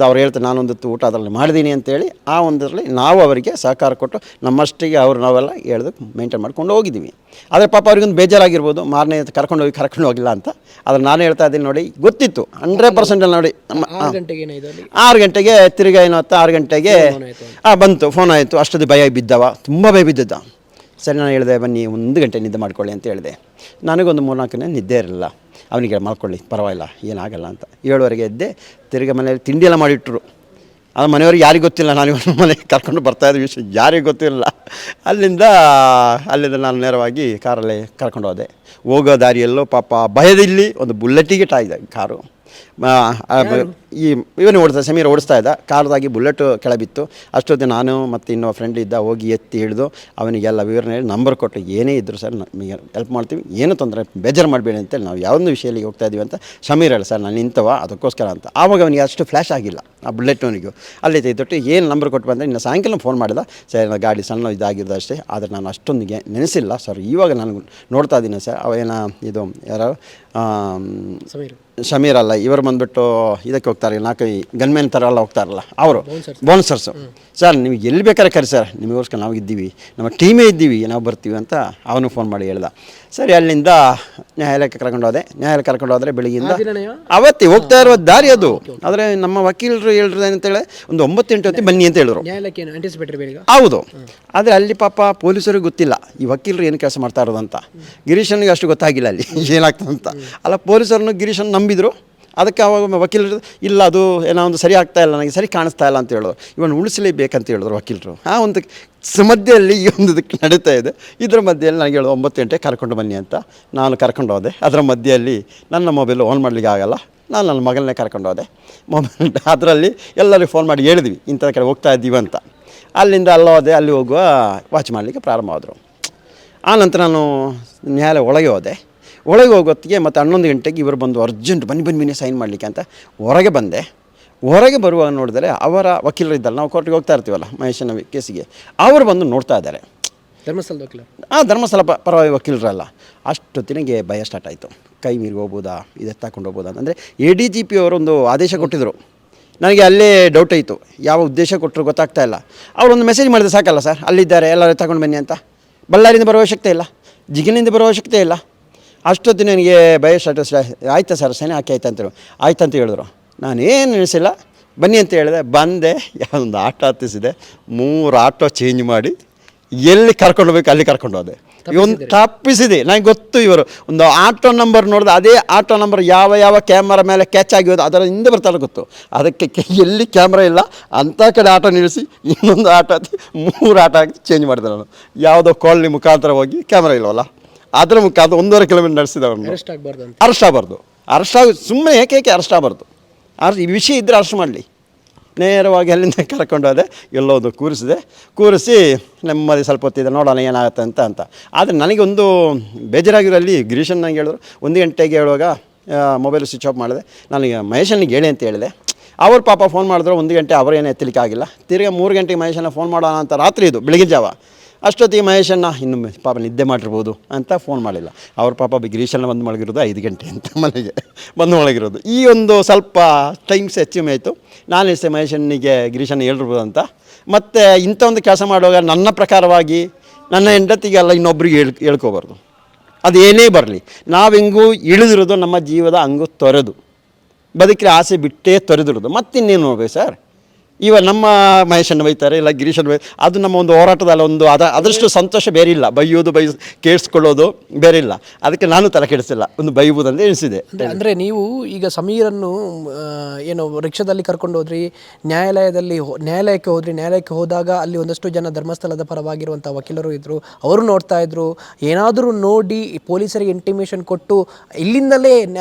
ಅವ್ರು ಹೇಳ್ತಾರೆ, ನಾನೊಂದು ಊಟ ಅದರಲ್ಲಿ ಮಾಡಿದ್ದೀನಿ ಅಂತೇಳಿ ಆ ಒಂದರಲ್ಲಿ ನಾವು ಅವರಿಗೆ ಸಹಕಾರ ಕೊಟ್ಟು ನಮ್ಮಷ್ಟಿಗೆ ನಾವೆಲ್ಲ ಹೇಳ್ದು ಮೇಂಟೈನ್ ಮಾಡ್ಕೊಂಡು ಹೋಗಿದ್ದೀವಿ. ಆದರೆ ಪಾಪ ಅವ್ರಿಗೊಂದು ಬೇಜಾರಾಗಿರ್ಬೋದು, ಮಾರನೇ ಕರ್ಕೊಂಡು ಹೋಗಿಲ್ಲ ಅಂತ. ಆದರೆ ನಾನು ಹೇಳ್ತಾ ಇದ್ದೀನಿ ನೋಡಿ, ಗೊತ್ತಿತ್ತು 100% ನೋಡಿ. 6 ಗಂಟೆಗೆ ತಿರುಗಾ ಏನಾಯ್ತು, 6 ಗಂಟೆಗೆ ಬಂತು, ಫೋನ್ ಆಯಿತು. ಅಷ್ಟೊಂದು ಭಯ ಬಿದ್ದವ, ತುಂಬ ಭಯ ಬಿದ್ದಿದ್ದ. ಸರಿ, ನಾನು ಹೇಳಿದೆ, ಬನ್ನಿ 1 ಗಂಟೆ ನಿದ್ದೆ ಮಾಡ್ಕೊಳ್ಳಿ ಅಂತ ಹೇಳಿದೆ. ನನಗೊಂದು 3-4 ದಿನ ನಿದ್ದೆ ಇರಲಿಲ್ಲ. ಅವನಿಗೆ ಮಾಡ್ಕೊಳ್ಳಿ ಪರವಾಗಿಲ್ಲ, ಏನಾಗಲ್ಲ ಅಂತ. 7:30 ಎದ್ದೆ. ತಿರುಗಿ ಮನೆಯಲ್ಲಿ ತಿಂಡಿ ಎಲ್ಲ ಮಾಡಿಟ್ರು. ಅದು ಮನೆಯವ್ರಿಗೆ ಯಾರಿಗೂ ಗೊತ್ತಿಲ್ಲ, ನಾನು ಇವನ ಮನೆಗೆ ಕರ್ಕೊಂಡು ಬರ್ತಾಯಿದ್ದ ವಿಷಯ ಯಾರಿಗೂ ಗೊತ್ತಿರಲಿಲ್ಲ. ಅಲ್ಲಿಂದ ನಾನು ನೇರವಾಗಿ ಕಾರಲ್ಲಿ ಕರ್ಕೊಂಡು ಹೋದೆ. ಹೋಗೋ ದಾರಿಯಲ್ಲೂ ಪಾಪ ಭಯದಲ್ಲಿ ಒಂದು ಬುಲೆಟಿಗೆ ಟಾಯ್ದೆ ಕಾರು. ಈ ಇವನು ಸಮೀರ ಓಡಿಸ್ತಾ ಇದ್ದ, ಕಾರ್ದಾಗಿ ಬುಲೆಟು ಕೆಳಬಿತ್ತು. ಅಷ್ಟೊತ್ತಿಗೆ ನಾನು ಮತ್ತು ಇನ್ನೊಬ್ಬ ಫ್ರೆಂಡ್ ಇದ್ದ, ಹೋಗಿ ಎತ್ತಿ ಹಿಡಿದು ಅವನಿಗೆಲ್ಲ ವಿವರಣೆ ಹೇಳಿ ನಂಬರ್ ಕೊಟ್ಟು, ಏನೇ ಇದ್ದರೂ ಸರ್ ನಮಗೆ ಹೆಲ್ಪ್ ಮಾಡ್ತೀವಿ, ಏನೂ ತೊಂದರೆ ಬೇಜಾರು ಮಾಡಬೇಡಿ ಅಂತೇಳಿ ನಾವು ಯಾವುದೊಂದು ವಿಷಯದಲ್ಲಿ ಹೋಗ್ತಾ ಇದ್ದೀವಿ ಅಂತ ಸಮೀರ್ ಹೇಳಿ ಸರ್ ನಾನು ನಿಂತವ ಅದಕ್ಕೋಸ್ಕರ ಅಂತ. ಆವಾಗ ಅವನಿಗೆ ಅಷ್ಟು ಫ್ಲ್ಯಾಶ್ ಆಗಿಲ್ಲ ಆ ಬುಲೆಟ್ನವನಿಗೂ. ಅಲ್ಲಿ ತೊಟ್ಟು ಏನು ನಂಬರ್ ಕೊಟ್ಟು ಬಂದರೆ ಇನ್ನು ಸಾಯಂಕಾಲ ಫೋನ್ ಮಾಡಿದ, ಸರ್ ನನ್ನ ಗಾಡಿ ಸಣ್ಣ ಇದಾಗಿರೋದು ಅಷ್ಟೇ, ಆದರೆ ನಾನು ಅಷ್ಟೊಂದಿಗೆ ನೆನೆಸಿಲ್ಲ ಸರ್, ಇವಾಗ ನಾನು ನೋಡ್ತಾ ಇದ್ದೀನಿ ಸರ್. ಅವೇನ ಇದು ಯಾರು ಸಮೀರ್ ಅಲ್ಲ, ಇವರು ಬಂದುಬಿಟ್ಟು ಇದಕ್ಕೆ ಹೋಗ್ತಾರೆ, 4 ಗನ್ಮ್ಯಾನ್ ಥರ ಎಲ್ಲ ಹೋಗ್ತಾರಲ್ಲ ಅವರು, ಬೌನ್ಸರ್ಸು. ಸರ್ ನೀವು ಎಲ್ಲಿ ಬೇಕಾದ್ರೆ ಕರಿ ಸರ್, ನಿಮಗೋಸ್ಕರ ನಾವು ಇದ್ದೀವಿ, ನಮ್ಮ ಟೀಮೇ ಇದ್ದೀವಿ, ನಾವು ಬರ್ತೀವಿ ಅಂತ ಅವನು ಫೋನ್ ಮಾಡಿ ಹೇಳ್ದ. ಸರಿ, ಅಲ್ಲಿಂದ ನ್ಯಾಯಾಲಯಕ್ಕೆ ಕರ್ಕೊಂಡು ಹೋದರೆ ಬೆಳಿಗ್ಗೆಯಿಂದ ಅವತ್ತೇ ಹೋಗ್ತಾ ಇರೋ ದಾರಿ ಅದು. ಆದರೆ ನಮ್ಮ ವಕೀಲರು ಹೇಳಿದ್ರು ಏನಂತೇಳಿ ಒಂದು 9-8 ಹೊತ್ತಿಗೆ ಬನ್ನಿ ಅಂತ ಹೇಳಿದ್ರು. ಹೌದು, ಆದರೆ ಅಲ್ಲಿ ಪಾಪ ಪೊಲೀಸರಿಗೆ ಗೊತ್ತಿಲ್ಲ ಈ ವಕೀಲರು ಏನು ಕೆಲಸ ಮಾಡ್ತಾ ಇರೋದಂತ. ಗಿರೀಶನಿಗೆ ಅಷ್ಟು ಗೊತ್ತಾಗಿಲ್ಲ ಅಲ್ಲಿ ಏನಾಗ್ತದೆ ಅಂತ. ಅಲ್ಲ, ಪೊಲೀಸರನ್ನು ಗಿರೀಶನ್ ನಂಬಿದ್ರು. ಅದಕ್ಕೆ ಅವಾಗ ವಕೀಲರು ಇಲ್ಲ, ಅದು ಏನೋ ಒಂದು ಸರಿ ಆಗ್ತಾ ಇಲ್ಲ, ನನಗೆ ಸರಿ ಕಾಣಿಸ್ತಾ ಇಲ್ಲ ಅಂತ ಹೇಳಿದ್ರು. ಇವನು ಉಳಿಸಲೇಬೇಕಂತ ಹೇಳಿದ್ರು ವಕೀಲರು. ಆ ಒಂದು ಮಧ್ಯೆಯಲ್ಲಿ ಈ ಒಂದು ಇದಕ್ಕೆ ನಡೀತಾ ಇದೆ. ಇದರ ಮಧ್ಯೆಯಲ್ಲಿ ನನಗೆ ಹೇಳೋದು 9 ಗಂಟೆಗೆ ಕರ್ಕೊಂಡು ಬನ್ನಿ ಅಂತ. ನಾನು ಕರ್ಕೊಂಡು ಹೋದೆ. ಅದರ ಮಧ್ಯೆಯಲ್ಲಿ ನನ್ನ ಮೊಬೈಲು ಆನ್ ಮಾಡಲಿಕ್ಕೆ ಆಗಲ್ಲ, ನಾನು ನನ್ನ ಮಗಳನ್ನೇ ಕರ್ಕೊಂಡು ಹೋದೆ. ಮೊಬೈಲ್ ಅದರಲ್ಲಿ ಎಲ್ಲರಿಗೂ ಫೋನ್ ಮಾಡಿ ಹೇಳಿದ್ವಿ ಇಂಥ ಕಡೆ ಹೋಗ್ತಾ ಇದ್ದೀವಿ ಅಂತ. ಅಲ್ಲಿಂದ ಹೋದೆ, ಅಲ್ಲಿ ಹೋಗುವ ವಾಚ್ ಮಾಡಲಿಕ್ಕೆ ಪ್ರಾರಂಭ ಆದರು. ಆನಂತರ ನಾನು ನ್ಯಾಯಾಲಯ ಒಳಗೆ ಹೋಗೋತ್ತಿಗೆ ಮತ್ತು 11 ಗಂಟೆಗೆ ಇವರು ಬಂದು ಅರ್ಜೆಂಟ್ ಬನ್ನಿ ಸೈನ್ ಮಾಡಲಿಕ್ಕೆ ಅಂತ ಹೊರಗೆ ಬಂದೆ. ಹೊರಗೆ ಬರುವಾಗ ನೋಡಿದರೆ ಅವರ ವಕೀಲರು ಇದ್ದಾರೆ, ನಾವು ಕೋರ್ಟಿಗೆ ಹೋಗ್ತಾ ಇರ್ತೀವಲ್ಲ ಮಹೇಶನ ಕೇಸಿಗೆ, ಅವರು ಬಂದು ನೋಡ್ತಾ ಇದ್ದಾರೆ. ಧರ್ಮಸ್ಥಳದ ವಕೀಲರು? ಧರ್ಮಸ್ಥಳ ಪರವಾಗಿ ವಕೀಲರಲ್ಲ. ಅಷ್ಟೊತ್ತಿನಿಗೆ ಭಯ ಸ್ಟಾರ್ಟ್ ಆಯಿತು. ಕೈ ಮೀರಿ ಹೋಗ್ಬೋದಾ, ಇದೆತ್ತಾಕೊಂಡು ಹೋಗ್ಬೋದಾ ಅಂದರೆ ADGP ಅವರೊಂದು ಆದೇಶ ಕೊಟ್ಟಿದ್ದರು. ನನಗೆ ಅಲ್ಲೇ ಡೌಟ್ ಆಯಿತು, ಯಾವ ಉದ್ದೇಶ ಕೊಟ್ಟರು ಗೊತ್ತಾಗ್ತಾ ಇಲ್ಲ. ಅವರೊಂದು ಮೆಸೇಜ್ ಮಾಡಿದ್ರೆ ಸಾಕಲ್ಲ ಸರ್, ಅಲ್ಲಿದ್ದಾರೆ ಎಲ್ಲರೂ ತಗೊಂಡು ಬನ್ನಿ ಅಂತ. ಬಳ್ಳಾರಿಯಿಂದ ಬರೋ ಅವಶ್ಯಕತೆ ಇಲ್ಲ, ಜಿಗಿನಿಂದ ಬರೋ ಅವಶ್ಯಕತೆ ಇಲ್ಲ. ಅಷ್ಟೊತ್ತಿನ ನನಗೆ ಭಯ ಸ್ಟಾರ್ಟ್. ಆಯ್ತಾ ಸರ್, ಸರಿ ಆಯ್ತಂತ ಹೇಳಿದ್ರು. ನಾನೇನು ನೆನೆಸಿಲ್ಲ, ಬನ್ನಿ ಅಂತ ಹೇಳಿದೆ. ಬಂದೆ, ಯಾವುದೊಂದು ಆಟೋ ಹತ್ತಿಸಿದೆ, 3 ಆಟೋ ಚೇಂಜ್ ಮಾಡಿ ಎಲ್ಲಿ ಕರ್ಕೊಂಡು ಹೋಗ್ಬೇಕು ಅಲ್ಲಿ ಕರ್ಕೊಂಡು ಹೋದೆ. ಒಂದು ತಪ್ಪಿಸಿದೆ. ನನಗೆ ಗೊತ್ತು ಇವರು ಒಂದು ಆಟೋ ನಂಬರ್ ನೋಡಿದೆ, ಅದೇ ಆಟೋ ನಂಬರ್ ಯಾವ ಕ್ಯಾಮರಾ ಮೇಲೆ ಕ್ಯಾಚ್ ಆಗಿರೋದು ಅದರ ಹಿಂದೆ ಬರ್ತಾರೆ ಗೊತ್ತು. ಅದಕ್ಕೆ ಎಲ್ಲಿ ಕ್ಯಾಮ್ರಾ ಇಲ್ಲ ಅಂಥ ಕಡೆ ಆಟೋ ನಿಲ್ಲಿಸಿ ಇನ್ನೊಂದು ಆಟೋ ಹತ್ತಿ 3 ಆಟೋ ಹಾಕಿ ಚೇಂಜ್ ಮಾಡಿದೆ ನಾನು. ಯಾವುದೋ ಕಾಲನಿ ಮುಖಾಂತರ ಹೋಗಿ, ಕ್ಯಾಮ್ರಾ ಇಲ್ಲವಲ್ಲ ಅದರ ಮುಖಾಂತರ 1.5 ಕಿಲೋಮೀಟರ್ ನಡೆಸಿದವನು. ಅರೆಸ್ಟ್ ಆಗಬಾರ್ದು, ಸುಮ್ಮನೆ ಏಕೆ ಅರೆಸ್ಟ್ ಆಗಬಾರ್ದು. ಈ ವಿಷಯ ಇದ್ದರೆ ಅರೆಸ್ಟ್ ಮಾಡಲಿ. ನೇರವಾಗಿ ಅಲ್ಲಿಂದ ಕರ್ಕೊಂಡು ಹೋದೆ, ಎಲ್ಲೋ ಒಂದು ಕೂರಿಸಿ ನೆಮ್ಮದಿ ಸ್ವಲ್ಪ ಹೊತ್ತಿದೆ, ನೋಡೋಣ ಏನಾಗುತ್ತೆ ಅಂತ. ಆದರೆ ನನಗೆ ಒಂದು ಬೇಜಾರಾಗಿರೋಲ್ಲಿ ಗಿರೀಶನ್ ನಂಗೆ ಹೇಳಿದ್ರು 1 ಗಂಟೆಗೆ ಹೇಳುವಾಗ ಮೊಬೈಲ್ ಸ್ವಿಚ್ ಆಫ್ ಮಾಡಿದೆ. ನನಗೆ ಮಹೇಶನಿಗೆ ಹೇಳಿ ಅಂತ ಹೇಳಿದೆ. ಅವ್ರು ಪಾಪ ಫೋನ್ ಮಾಡಿದ್ರು 1 ಗಂಟೆ, ಅವರೇನು ಎತ್ತಲಿಕ್ಕೆ ಆಗಿಲ್ಲ. ತಿರ್ಗಿ 3 ಗಂಟೆಗೆ ಮಹೇಶನ ಫೋನ್ ಮಾಡೋಣ ಅಂತ ರಾತ್ರಿ ಇದು ಬೆಳಗಿನ ಜಾವ. ಅಷ್ಟೊತ್ತಿಗೆ ಮಹೇಶನ್ನ ಇನ್ನು ಪಾಪ ನಿದ್ದೆ ಮಾಡಿರ್ಬೋದು ಅಂತ ಫೋನ್ ಮಾಡಿಲ್ಲ. ಅವ್ರ ಪಾಪ ಗಿರೀಶನ್ನ ಬಂದು ಮಲಗಿರೋದು 5 ಗಂಟೆ ಅಂತ ಮನೆಗೆ ಬಂದು ಮಲಗಿರೋದು. ಈ ಒಂದು ಸ್ವಲ್ಪ ಟೈಮ್ಸ್ ಹೆಚ್ಚು ಆಯಿತು. ನಾನು ಎಷ್ಟೇ ಮಹೇಶನಿಗೆ ಗಿರೀಶನ್ನ ಹೇಳಿರ್ಬೋದು ಅಂತ. ಮತ್ತು ಇಂಥ ಒಂದು ಕೆಲಸ ಮಾಡುವಾಗ ನನ್ನ ಪ್ರಕಾರವಾಗಿ ನನ್ನ ಹೆಂಡತಿಗೆಲ್ಲ ಇನ್ನೊಬ್ರಿಗೆ ಹೇಳ್ಕೋಬಾರ್ದು. ಅದು ಏನೇ ಬರಲಿ, ನಾವು ಹೆಂಗೂ ಇಳಿದಿರೋದು ನಮ್ಮ ಜೀವದ ಹಂಗೂ ತೊರೆದು ಬದುಕಿನ ಆಸೆ ಬಿಟ್ಟೇ ತೊರೆದಿರೋದು. ಮತ್ತಿನ್ನೇನು ನೋಡ್ಬೇಕು ಸರ್. ನಮ್ಮ ಮಹೇಶನ್ನು ಬೈತಾರೆ, ಇಲ್ಲ ಗಿರೀಶನ್ನು ಅದು ನಮ್ಮ ಒಂದು ಹೋರಾಟದಲ್ಲಿ ಒಂದು ಅದರಷ್ಟು ಸಂತೋಷ ಬೇರೆ ಇಲ್ಲ. ಬೈಯೋದು ಕೇಳಿಸ್ಕೊಳ್ಳೋದು ಬೇರೆ ಇಲ್ಲ. ಅದಕ್ಕೆ ನಾನು ತಲೆ ಕೆಡಿಸಿಲ್ಲ, ಒಂದು ಬೈಯುವುದಂತ ಎನಿಸಿದೆ. ಅಂದರೆ ನೀವು ಈಗ ಸಮೀರನ್ನು ಏನು ರಿಕ್ಷಾದಲ್ಲಿ ಕರ್ಕೊಂಡು ಹೋದ್ರಿ, ನ್ಯಾಯಾಲಯಕ್ಕೆ ಹೋದಾಗ ಅಲ್ಲಿ ಒಂದಷ್ಟು ಜನ ಧರ್ಮಸ್ಥಳದ ಪರವಾಗಿರುವಂಥ ವಕೀಲರು ಇದ್ದರು, ಅವರು ನೋಡ್ತಾ ಇದ್ರು. ಏನಾದರೂ ನೋಡಿ ಪೊಲೀಸರಿಗೆ ಇಂಟಿಮೇಷನ್ ಕೊಟ್ಟು ಇಲ್ಲಿಂದಲೇ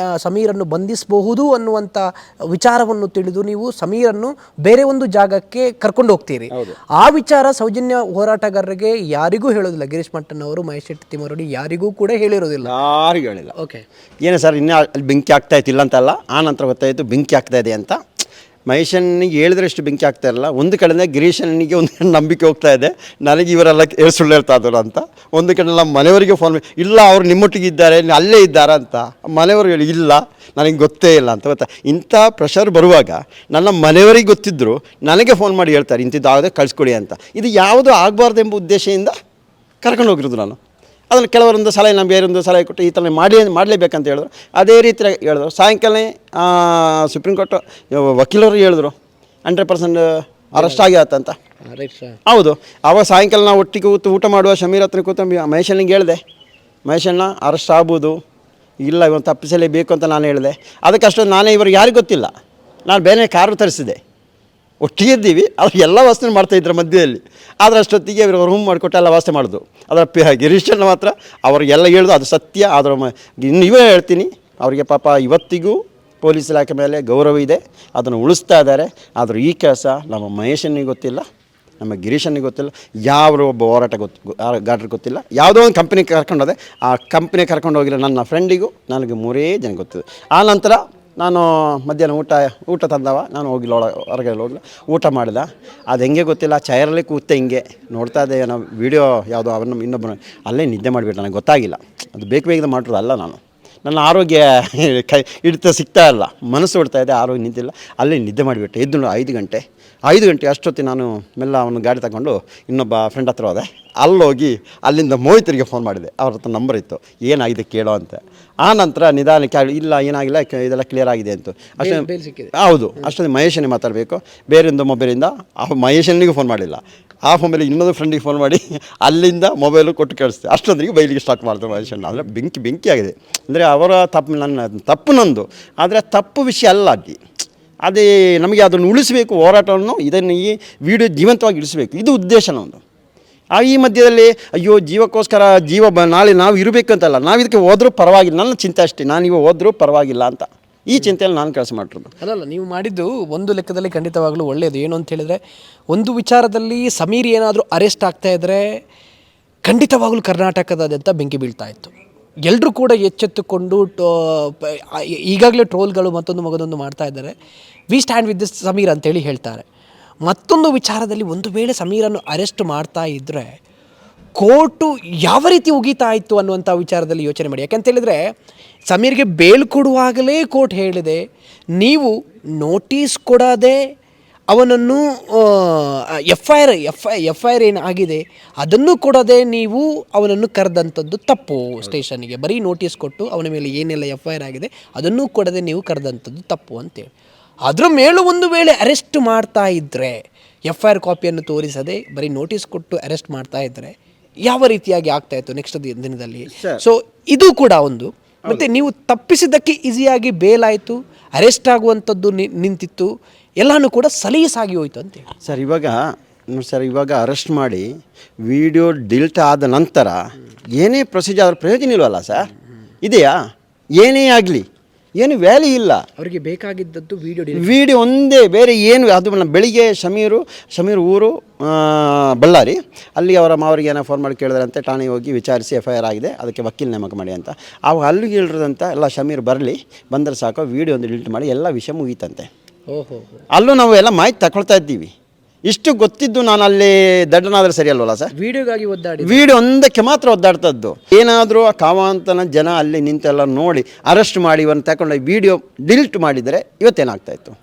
ಸಮೀರನ್ನು ಬಂಧಿಸಬಹುದು ಅನ್ನುವಂಥ ವಿಚಾರವನ್ನು ತಿಳಿದು ನೀವು ಸಮೀರನ್ನು ಬೇರೆ ಒಂದು ಜಾಗಕ್ಕೆ ಕರ್ಕೊಂಡು ಹೋಗ್ತೀರಿ. ಆ ವಿಚಾರ ಸೌಜನ್ಯ ಹೋರಾಟಗಾರರಿಗೆ ಯಾರಿಗೂ ಹೇಳೋದಿಲ್ಲ. ಗಿರೀಶ್ ಮಟ್ಟನ್ ಅವರು, ಮಹೇಶ್ ಶೆಟ್ಟಿ ತಿಮ್ಮರಡಿ ಯಾರಿಗೂ ಕೂಡ ಹೇಳಿರೋದಿಲ್ಲ. ಯಾರಿಗೂ ಹೇಳಿಲ್ಲ. ಓಕೆ, ಏನು ಸರ್, ಇನ್ನೂ ಅಲ್ಲಿ ಬೆಂಕಿ ಆಗ್ತಾ ಇತ್ತಿಲ್ಲ ಅಂತಲ್ಲ, ಆ ನಂತರ ಗೊತ್ತಾಯಿತು ಬೆಂಕಿ ಆಗ್ತಾ ಇದೆ ಅಂತ. ಮಹೇಶನಿಗೆ ಹೇಳಿದ್ರೆ ಎಷ್ಟು ಬೆಂಕಿ ಆಗ್ತಾ ಇರಲ್ಲ. ಒಂದು ಕಡೆಯಿಂದ ಗಿರೀಶನಿಗೆ ಒಂದು ನಂಬಿಕೆ ಹೋಗ್ತಾ ಇದೆ, ನನಗೆ ಇವರೆಲ್ಲ ಸುಳ್ಳು ಹೇಳ್ತಾ ಇದ್ರು ಅಂತ. ಒಂದು ಕಡೆ ನಮ್ಮ ಮನೆಯವರಿಗೆ ಫೋನ್ ಇಲ್ಲ, ಅವ್ರು ನಿಮ್ಮೊಟ್ಟಿಗೆ ಇದ್ದಾರೆ, ಅಲ್ಲೇ ಇದ್ದಾರೆ ಅಂತ. ಮನೆಯವರು ಹೇಳಿ ಇಲ್ಲ, ನನಗೆ ಗೊತ್ತೇ ಇಲ್ಲ ಅಂತ. ಗೊತ್ತಾ, ಇಂಥ ಪ್ರೆಷರ್ ಬರುವಾಗ ನನ್ನ ಮನೆಯವರಿಗೆ ಗೊತ್ತಿದ್ದರು ನನಗೆ ಫೋನ್ ಮಾಡಿ ಹೇಳ್ತಾರೆ ಇಂಥದ್ದಾಗದೆ ಕಳಿಸ್ಕೊಡಿ ಅಂತ. ಇದು ಯಾವುದೂ ಆಗಬಾರ್ದೆಂಬ ಉದ್ದೇಶದಿಂದ ಕರ್ಕೊಂಡು ಹೋಗಿರೋದು ನಾನು. ಅದನ್ನು ಕೆಲವರೊಂದು ಸಲಹೆ, ನಾನು ಬೇರೊಂದು ಸಲಹೆ ಕೊಟ್ಟು ಈ ಥರ ಮಾಡಲೇಬೇಕಂತ ಹೇಳಿದ್ರು. ಅದೇ ರೀತಿ ಹೇಳಿದ್ರು. ಸಾಯಂಕಾಲ ಸುಪ್ರೀಂ ಕೋರ್ಟ್ ವಕೀಲರು ಹೇಳಿದ್ರು 100% ಅರೆಸ್ಟ್ ಆಗ್ಯಾತಂತ. ಹೌದು. ಆವಾಗ ಸಾಯಂಕಾಲ ನಾವು ಒಟ್ಟಿಗೆ ಊಟ ಮಾಡುವ ಸಮೀರ್ ಹತ್ರ ಕೂತು ಮಹೇಶನಿಗೆ ಹೇಳಿದೆ, ಮಹೇಶಣ್ಣ ಅರೆಸ್ಟ್ ಆಗ್ಬೋದು, ಇಲ್ಲ ಇವನು ತಪ್ಪಿಸಲೇಬೇಕು ಅಂತ ನಾನು ಹೇಳಿದೆ. ಅದಕ್ಕಷ್ಟು ನಾನೇ ಇವ್ರಿಗೆ ಯಾರಿಗೂ ಗೊತ್ತಿಲ್ಲ, ನಾನು ಬೇರೆ ಕಾರು ತರಿಸಿದೆ, ಒಟ್ಟಿಗೆ ಇದ್ದೀವಿ. ಅವ್ರು ಎಲ್ಲ ವ್ಯವಸ್ಥೆ ಮಾಡ್ತಾಯಿದ್ರು ಮಧ್ಯದಲ್ಲಿ. ಆದರೆ ಅಷ್ಟೊತ್ತಿಗೆ ಇವರು ರೂಮ್ ಮಾಡಿಕೊಟ್ಟು ಎಲ್ಲ ವ್ಯವಸ್ಥೆ ಮಾಡೋದು. ಅದರ ಗಿರೀಶನ್ನ ಮಾತ್ರ ಅವ್ರಿಗೆಲ್ಲ ಹೇಳೋದು ಅದು ಸತ್ಯ. ಆದರೆ ಇನ್ನು ಇವೇ ಹೇಳ್ತೀನಿ, ಅವರಿಗೆ ಪಾಪ ಇವತ್ತಿಗೂ ಪೊಲೀಸ್ ಇಲಾಖೆ ಮೇಲೆ ಗೌರವ ಇದೆ, ಅದನ್ನು ಉಳಿಸ್ತಾ ಇದ್ದಾರೆ. ಆದರೂ ಈ ಕೆಲಸ ನಮ್ಮ ಮಹೇಶನಿಗೆ ಗೊತ್ತಿಲ್ಲ, ನಮ್ಮ ಗಿರೀಶನಿಗೆ ಗೊತ್ತಿಲ್ಲ, ಯಾವ ಒಬ್ಬ ಗಾಡ್ರಿಗೆ ಗೊತ್ತಿಲ್ಲ. ಯಾವುದೋ ಒಂದು ಕಂಪ್ನಿಗೆ ಕರ್ಕೊಂಡೋದೆ, ಆ ಕಂಪ್ನಿಗೆ ಕರ್ಕೊಂಡು ಹೋಗಿರೋ ನನ್ನ ಫ್ರೆಂಡಿಗೂ ನನಗೆ 3 ಜನ ಗೊತ್ತಿದೆ. ಆ ನಂತರ ನಾನು ಮಧ್ಯಾಹ್ನ ಊಟ ತಂದವ, ನಾನು ಹೋಗಿಲ್ಲ, ಹೊರಗೆ ಹೋಗಿಲ್ಲ, ಊಟ ಮಾಡಿದ. ಅದು ಹೆಂಗೆ ಗೊತ್ತಿಲ್ಲ, ಚೈರಲ್ಲಿ ಕೂತೆ ಹಿಂಗೆ ನೋಡ್ತಾ ಇದ್ದೆ, ನಾವು ವೀಡಿಯೋ ಯಾವುದೋ ಅವನ್ನ ಇನ್ನೊಬ್ಬರು ಅಲ್ಲೇ ನಿದ್ದೆ ಮಾಡಿಬಿಟ್ಟು ನನಗೆ ಗೊತ್ತಾಗಿಲ್ಲ. ಅದು ಬೇಗ ಮಾಡೋದು ಅಲ್ಲ, ನನ್ನ ಆರೋಗ್ಯ ಹಿಡಿತ ಸಿಗ್ತಾ ಇಲ್ಲ, ಮನಸ್ಸು ಹೊಡ್ತಾ ಇದೆ, ಆರೋಗ್ಯ ನಿಂತಿಲ್ಲ. ಅಲ್ಲೇ ನಿದ್ದೆ ಮಾಡಿಬಿಟ್ಟೆ. ಎದ್ದು 5 ಗಂಟೆ ಅಷ್ಟೊತ್ತಿಗೆ ನಾನು ಮೆಲ್ಲ ಅವನು ಗಾಡಿ ತಗೊಂಡು ಇನ್ನೊಬ್ಬ ಫ್ರೆಂಡ್ ಹತ್ರ ಹೋದೆ. ಅಲ್ಲೋಗಿ ಅಲ್ಲಿಂದ ಮೋಹಿತರಿಗೆ ಫೋನ್ ಮಾಡಿದೆ, ಅವ್ರ ಹತ್ರ ನಂಬರ್ ಇತ್ತು, ಏನಾಗಿದೆ ಕೇಳೋ ಅಂತ. ಆ ನಂತರ ನಿಧಾನಕ್ಕೆ ಇಲ್ಲ ಏನಾಗಿಲ್ಲ, ಇದೆಲ್ಲ ಕ್ಲಿಯರ್ ಆಗಿದೆ ಅಂತ ಅಷ್ಟೇ. ಹೌದು, ಅಷ್ಟೊಂದು ಮಹೇಶನಿಗೆ ಮಾತಾಡಬೇಕು, ಬೇರೊಂದು ಮೊಬೈಲಿಂದ ಆ ಮಹೇಶನಿಗೆ ಫೋನ್ ಮಾಡಿಲ್ಲ, ಆ ಮೊಬೈಲಿಗೆ ಇನ್ನೊಂದು ಫ್ರೆಂಡಿಗೆ ಫೋನ್ ಮಾಡಿ ಅಲ್ಲಿಂದ ಮೊಬೈಲು ಕೊಟ್ಟು ಕಳಿಸ್ತೆ. ಅಷ್ಟೊಂದಿಗೆ ಬೈಲಿಗೆ ಸ್ಟಾರ್ಟ್ ಮಾಡ್ತಾರೆ ಮಹೇಶಣ್ಣ. ಅಂದರೆ ಬೆಂಕಿ ಆಗಿದೆ. ಅಂದರೆ ಅವರ ತಪ್ಪು, ನನ್ನ ತಪ್ಪು ನಂದು, ಆದರೆ ತಪ್ಪು ವಿಷಯ ಅಲ್ಲ ಅಲ್ಲಿ. ಅದೇ ನಮಗೆ ಅದನ್ನು ಉಳಿಸಬೇಕು, ಹೋರಾಟವನ್ನು ಇದನ್ನು ಈ ವಿಡಿಯೋ ಜೀವಂತವಾಗಿ ಇಳಿಸಬೇಕು, ಇದು ಉದ್ದೇಶ ನಮ್ಮದು. ಈ ಮಧ್ಯದಲ್ಲಿ ಅಯ್ಯೋ ಜೀವಕ್ಕೋಸ್ಕರ ನಾಳೆ ನಾವು ಇರಬೇಕಂತಲ್ಲ, ನಾವು ಇದಕ್ಕೆ ಹೋದರೂ ಪರವಾಗಿಲ್ಲ, ನನ್ನ ಚಿಂತೆ ಅಷ್ಟೇ, ನಾನು ಇವಾಗ ಹೋದರೂ ಪರವಾಗಿಲ್ಲ ಅಂತ ಈ ಚಿಂತೆಯಲ್ಲಿ ನಾನು ಕೆಲಸ ಮಾಡಿರೋದು. ಅದಲ್ಲ, ನೀವು ಮಾಡಿದ್ದು ಒಂದು ಲೆಕ್ಕದಲ್ಲಿ ಖಂಡಿತವಾಗ್ಲೂ ಒಳ್ಳೆಯದು. ಏನು ಅಂತ ಹೇಳಿದರೆ, ಒಂದು ವಿಚಾರದಲ್ಲಿ ಸಮೀರ್ ಏನಾದರೂ ಅರೆಸ್ಟ್ ಆಗ್ತಾ ಇದ್ದರೆ ಖಂಡಿತವಾಗ್ಲೂ ಕರ್ನಾಟಕದಾದ್ಯಂತ ಬೆಂಕಿ ಬೀಳ್ತಾ ಇತ್ತು. ಎಲ್ಲರೂ ಕೂಡ ಎಚ್ಚೆತ್ತುಕೊಂಡು ಈಗಾಗಲೇ ಟ್ರೋಲ್ಗಳು ಮತ್ತೊಂದು ಮಾಡ್ತಾ ಇದ್ದಾರೆ. We stand with this Sameer ಅಂತೇಳಿ ಹೇಳ್ತಾರೆ. ಮತ್ತೊಂದು ವಿಚಾರದಲ್ಲಿ ಒಂದು ವೇಳೆ ಸಮೀರನ್ನು ಅರೆಸ್ಟ್ ಮಾಡ್ತಾ ಇದ್ದರೆ ಕೋರ್ಟು ಯಾವ ರೀತಿ ಉಗೀತಾ ಇತ್ತು ಅನ್ನುವಂಥ ವಿಚಾರದಲ್ಲಿ ಯೋಚನೆ ಮಾಡಿ. ಯಾಕಂತೇಳಿದರೆ ಸಮೀರ್ಗೆ ಬೇಲ್ ಕೊಡುವಾಗಲೇ ಕೋರ್ಟ್ ಹೇಳಿದೆ, ನೀವು ನೋಟಿಸ್ ಕೊಡದೆ ಅವನನ್ನು ಎಫ್ ಐ ಆರ್ ಏನಾಗಿದೆ ಅದನ್ನು ಕೊಡದೆ ನೀವು ಅವನನ್ನು ಕರೆದಂಥದ್ದು ತಪ್ಪು. ಸ್ಟೇಷನ್ನಿಗೆ ಬರೀ ನೋಟಿಸ್ ಕೊಟ್ಟು ಅವನ ಮೇಲೆ ಏನೆಲ್ಲ ಎಫ್ ಐ ಆರ್ ಆಗಿದೆ ಅದನ್ನು ಕೊಡದೆ ನೀವು ಕರೆದಂಥದ್ದು ತಪ್ಪು ಅಂತೇಳಿ. ಅದರ ಮೇಲೂ ಒಂದು ವೇಳೆ ಅರೆಸ್ಟ್ ಮಾಡ್ತಾ ಇದ್ದರೆ, ಎಫ್ ಐ ಆರ್ ಕಾಪಿಯನ್ನು ತೋರಿಸದೆ ಬರೀ ನೋಟಿಸ್ ಕೊಟ್ಟು ಅರೆಸ್ಟ್ ಮಾಡ್ತಾ ಇದ್ದರೆ ಯಾವ ರೀತಿಯಾಗಿ ಆಗ್ತಾಯಿತ್ತು ನೆಕ್ಸ್ಟ್ ದಿನದಲ್ಲಿ. ಸೊ ಇದು ಕೂಡ ಒಂದು. ಮತ್ತು ನೀವು ತಪ್ಪಿಸಿದ್ದಕ್ಕೆ ಈಸಿಯಾಗಿ ಬೇಲ್ ಆಯಿತು, ಅರೆಸ್ಟ್ ಆಗುವಂಥದ್ದು ನಿಂತಿತ್ತು, ಎಲ್ಲನೂ ಕೂಡ ಸಲೀಸಾಗಿ ಹೋಯಿತು ಅಂತೇಳಿ. ಸರ್ ಇವಾಗ ಅರೆಸ್ಟ್ ಮಾಡಿ ವಿಡಿಯೋ ಡಿಲೀಟ್ ಆದ ನಂತರ ಏನೇ ಪ್ರೊಸೀಜರ್ ಅದ್ರ ಪ್ರಯೋಜನ ಇಲ್ವಲ್ಲ ಸರ್? ಇದೆಯಾ? ಏನೇ ಆಗಲಿ ಏನು ವ್ಯಾಲ್ಯೂ ಇಲ್ಲ. ಅವರಿಗೆ ಬೇಕಾಗಿದ್ದದ್ದು ವಿಡಿಯೋ ಒಂದೇ, ಬೇರೆ ಏನು. ಅದು ಬೆಳಿಗ್ಗೆ ಸಮೀರ್ ಊರು ಬಳ್ಳಾರಿ, ಅಲ್ಲಿ ಅವರ ಮಾವರಿಗೆ ಏನೋ ಫೋನ್ ಮಾಡಿ ಕೇಳಿದ್ರಂತೆ, ಠಾಣೆಗೆ ಹೋಗಿ ವಿಚಾರಿಸಿ ಎಫ್ ಐ ಆರ್ ಆಗಿದೆ, ಅದಕ್ಕೆ ವಕೀಲ ನೇಮಕ ಮಾಡಿ ಅಂತ. ಅವಾಗ ಅಲ್ಲಿಗೆ ಹೇಳಿರೋದಂತ ಎಲ್ಲ ಸಮೀರ್ ಬಂದರೆ ಸಾಕು, ವಿಡಿಯೋ ಒಂದು ಡಿಲೀಟ್ ಮಾಡಿ ಎಲ್ಲ ವಿಷಯ ಮುಗೀತಂತೆ. ಅಲ್ಲೂ ನಾವು ಎಲ್ಲ ಮಾಹಿತಿ ತಗೊಳ್ತಾ ಇದ್ದೀವಿ. ಇಷ್ಟು ಗೊತ್ತಿದ್ದು ನಾನು ಅಲ್ಲಿ ದಡ್ಡನಾದರೆ ಸರಿ ಅಲ್ವಲ್ಲ ಸರ್? ವಿಡಿಯೋಗಾಗಿ ಒದ್ದಾಡಿ, ವಿಡಿಯೋ ಒಂದಕ್ಕೆ ಮಾತ್ರ ಒದ್ದಾಡ್ತದ್ದು. ಏನಾದರೂ ಆ ಕಾವಾಂತನ ಜನ ಅಲ್ಲಿ ನಿಂತೆಲ್ಲ ನೋಡಿ ಅರೆಸ್ಟ್ ಮಾಡಿ ಇವನ್ನ ತಗೊಂಡು ವಿಡಿಯೋ ಡಿಲೀಟ್ ಮಾಡಿದರೆ ಇವತ್ತೇನಾಗ್ತಾಯಿತ್ತು?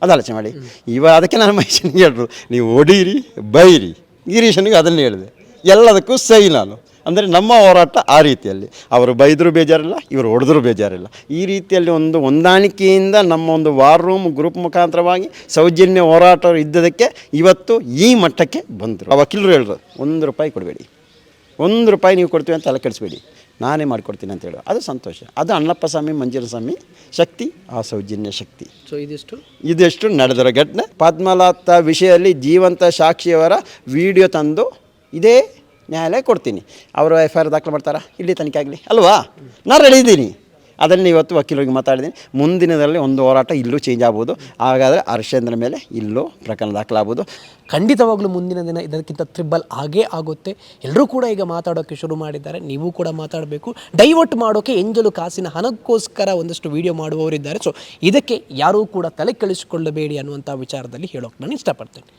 ಅದು ಆಲೋಚನೆ ಮಾಡಿ. ಅದಕ್ಕೆ ನಾನು ಮಹೇಶನಿಗೆ ಹೇಳಿದ್ರು, ನೀವು ಹೊಡೀರಿ ಬೈರಿ. ಗಿರೀಶನಿಗೆ ಅದನ್ನೇ ಹೇಳಿದೆ, ಎಲ್ಲದಕ್ಕೂ ಸೈ ನಾನು. ಅಂದರೆ ನಮ್ಮ ಹೋರಾಟ ಆ ರೀತಿಯಲ್ಲಿ, ಅವರು ಬೈದರೂ ಬೇಜಾರಿಲ್ಲ, ಇವರು ಹೊಡೆದ್ರೂ ಬೇಜಾರಿಲ್ಲ. ಈ ರೀತಿಯಲ್ಲಿ ಒಂದು ಹೊಂದಾಣಿಕೆಯಿಂದ ನಮ್ಮ ಒಂದು ವಾರ್ ರೂಮ್ ಗ್ರೂಪ್ ಮುಖಾಂತರವಾಗಿ ಸೌಜನ್ಯ ಹೋರಾಟ ಇದ್ದದಕ್ಕೆ ಇವತ್ತು ಈ ಮಟ್ಟಕ್ಕೆ ಬಂದರು. ಆ ವಕೀಲರು ಹೇಳಿದ್ರು, ₹1 ಕೊಡಬೇಡಿ, ₹1 ನೀವು ಕೊಡ್ತೀವಿ ಅಂತ ತಲೆ ಕೆಡಿಸ್ಬೇಡಿ, ನಾನೇ ಮಾಡಿಕೊಡ್ತೀನಿ ಅಂತ ಹೇಳೋ. ಅದು ಸಂತೋಷ. ಅದು ಅಣ್ಣಪ್ಪ ಸ್ವಾಮಿ ಮಂಜುರ ಸ್ವಾಮಿ ಶಕ್ತಿ, ಆ ಸೌಜನ್ಯ ಶಕ್ತಿ. ಸೊ ಇದಿಷ್ಟು ನಡೆದಿರೋ ಘಟನೆ. ಪದ್ಮಲತಾ ವಿಷಯದಲ್ಲಿ ಜೀವಂತ ಸಾಕ್ಷಿಯವರ ವಿಡಿಯೋ ತಂದು ಇದೇ ನ್ಯಾಯಾಲಯ ಕೊಡ್ತೀನಿ. ಅವರು ಎಫ್ ಐ ಆರ್ ದಾಖಲೆ ಮಾಡ್ತಾರಾ? ಇಲ್ಲಿ ತನಿಖೆ ಆಗಲಿ ಅಲ್ವಾ? ನಾನು ರೆಡಿ ಇದ್ದೀನಿ. ಅದನ್ನು ಇವತ್ತು ವಕೀಲರಿಗೆ ಮಾತಾಡಿದ್ದೀನಿ. ಮುಂದಿನದರಲ್ಲಿ ಒಂದು ಹೋರಾಟ ಇಲ್ಲೂ ಚೇಂಜ್ ಆಗ್ಬೋದು. ಹಾಗಾದರೆ ಹರ್ಷೇಂದ್ರ ಮೇಲೆ ಇಲ್ಲೂ ಪ್ರಕರಣ ದಾಖಲಾಗ್ಬೋದು. ಖಂಡಿತವಾಗ್ಲೂ ಮುಂದಿನ ದಿನ ಇದಕ್ಕಿಂತ ತ್ರಿಬಲ್ ಆಗೇ ಆಗುತ್ತೆ. ಎಲ್ಲರೂ ಕೂಡ ಈಗ ಮಾತಾಡೋಕ್ಕೆ ಶುರು ಮಾಡಿದ್ದಾರೆ. ನೀವು ಕೂಡ ಮಾತಾಡಬೇಕು. ಡೈವರ್ಟ್ ಮಾಡೋಕ್ಕೆ ಎಂಜಲು ಕಾಸಿನ ಹಣಕ್ಕೋಸ್ಕರ ಒಂದಷ್ಟು ವಿಡಿಯೋ ಮಾಡುವವರಿದ್ದಾರೆ. ಸೊ ಇದಕ್ಕೆ ಯಾರೂ ಕೂಡ ತಲೆ ಕೆಡಿಸಿಕೊಳ್ಳಬೇಡಿ ಅನ್ನುವಂಥ ವಿಚಾರದಲ್ಲಿ ಹೇಳೋಕೆ ನಾನು ಇಷ್ಟಪಡ್ತೇನೆ.